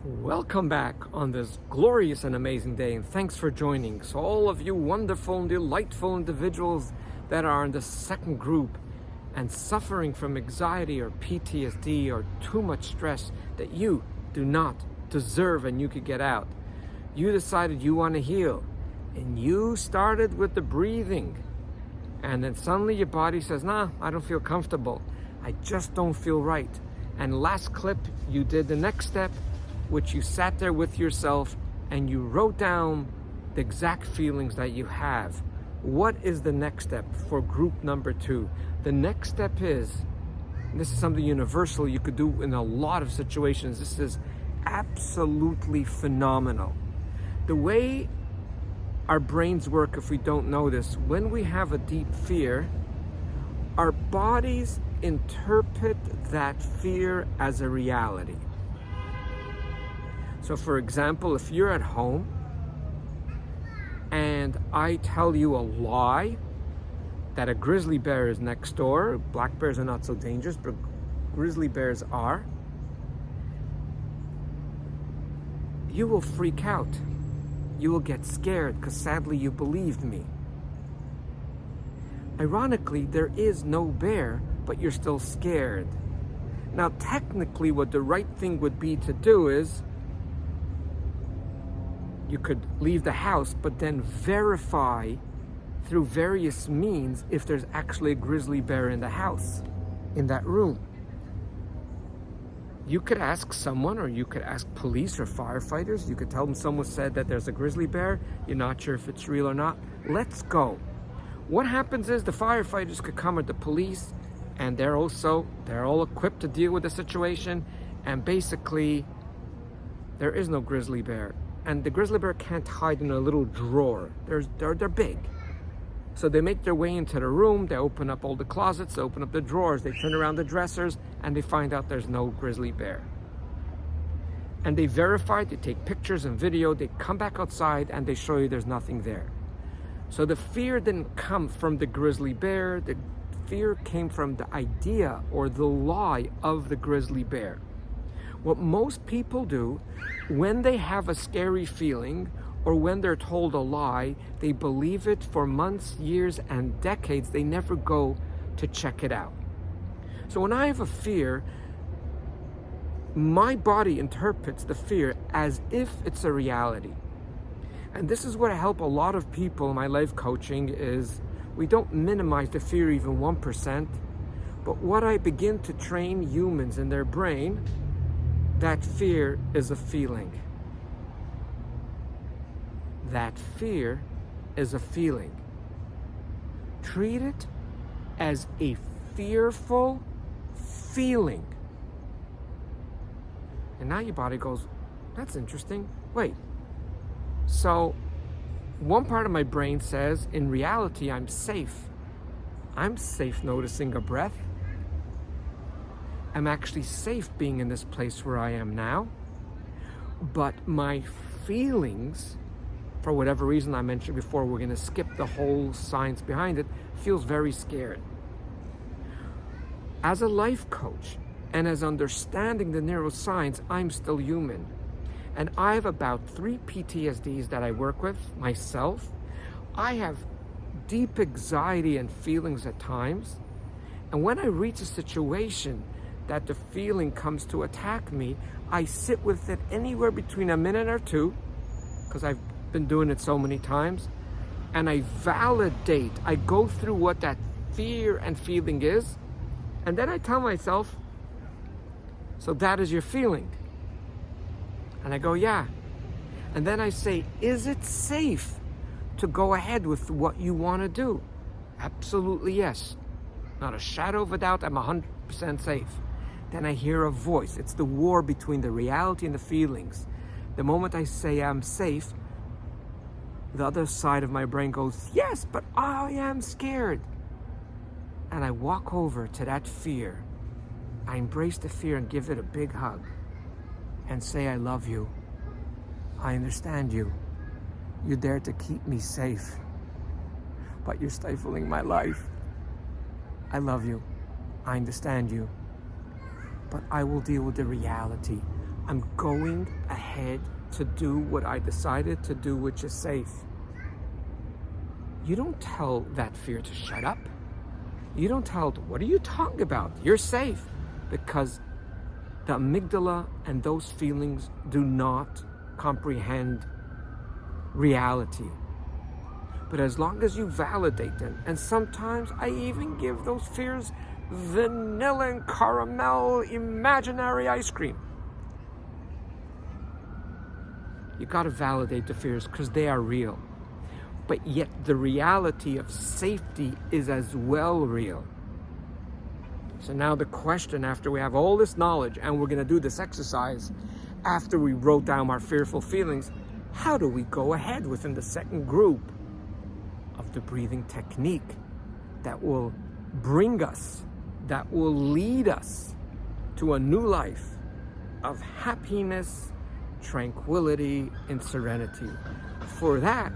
Welcome back on this glorious and amazing day, and thanks for joining. So all of you wonderful and delightful individuals that are in the second group and suffering from anxiety or PTSD or too much stress that you do not deserve and you could get out. You decided you want to heal, and you started with the breathing, and then suddenly your body says, nah, I don't feel comfortable. I just don't feel right. And last clip, you did the next step, which you sat there with yourself and you wrote down the exact feelings that you have. What is the next step for group number 2? The next step is, and this is something universal you could do in a lot of situations. This is absolutely phenomenal. The way our brains work, if we don't know this, when we have a deep fear, our bodies interpret that fear as a reality. So for example, if you're at home and I tell you a lie that a grizzly bear is next door, black bears are not so dangerous, but grizzly bears are, you will freak out. You will get scared because sadly you believed me. Ironically, there is no bear, but you're still scared. Now technically what the right thing would be to do is you could leave the house, but then verify through various means if there's actually a grizzly bear in the house, in that room. You could ask someone, or you could ask police or firefighters. You could tell them someone said that there's a grizzly bear. You're not sure if it's real or not. Let's go. What happens is the firefighters could come, or the police, and they're all equipped to deal with the situation. And basically, there is no grizzly bear. And the grizzly bear can't hide in a little drawer. They're big. So they make their way into the room, they open up all the closets, they open up the drawers, they turn around the dressers, and they find out there's no grizzly bear. And they verify, they take pictures and video, they come back outside and they show you there's nothing there. So the fear didn't come from the grizzly bear, the fear came from the idea or the lie of the grizzly bear. What most people do when they have a scary feeling or when they're told a lie, they believe it for months, years, and decades. They never go to check it out. So when I have a fear, my body interprets the fear as if it's a reality. And this is what I help a lot of people in my life coaching is we don't minimize the fear even 1%, but what I begin to train humans in their brain, that fear is a feeling. That fear is a feeling. Treat it as a fearful feeling. And now your body goes, that's interesting. Wait. So one part of my brain says, in reality, I'm safe. I'm safe noticing a breath. I'm actually safe being in this place where I am now. But my feelings, for whatever reason I mentioned before, we're going to skip the whole science behind it, feels very scared. As a life coach and as understanding the neuroscience, I'm still human. And I have about 3 PTSDs that I work with myself. I have deep anxiety and feelings at times. And when I reach a situation that the feeling comes to attack me, I sit with it anywhere between a minute or 2, because I've been doing it so many times, and I validate, I go through what that fear and feeling is, and then I tell myself, so that is your feeling. And I go, yeah. And then I say, is it safe to go ahead with what you want to do? Absolutely yes. Not a shadow of a doubt, I'm 100% safe. Then I hear a voice. It's the war between the reality and the feelings. The moment I say I'm safe, the other side of my brain goes, yes, but I am scared. And I walk over to that fear. I embrace the fear and give it a big hug and say, I love you. I understand you. You're there to keep me safe, but you're stifling my life. I love you. I understand you. But I will deal with the reality. I'm going ahead to do what I decided to do, which is safe. You don't tell that fear to shut up. You don't tell it, what are you talking about? You're safe. Because the amygdala and those feelings do not comprehend reality. But as long as you validate them, and sometimes I even give those fears vanilla and caramel imaginary ice cream. You got to validate the fears because they are real. But yet the reality of safety is as well real. So now the question, after we have all this knowledge and we're going to do this exercise, after we wrote down our fearful feelings, how do we go ahead within the second group of the breathing technique that will bring us, that will lead us to a new life of happiness, tranquility, and serenity? For that,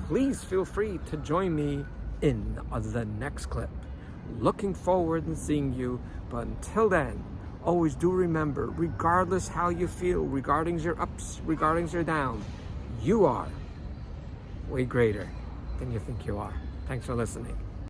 please feel free to join me in the next clip. Looking forward to seeing you, but until then, always do remember, regardless how you feel, regarding your ups, regarding your downs, you are way greater than you think you are. Thanks for listening.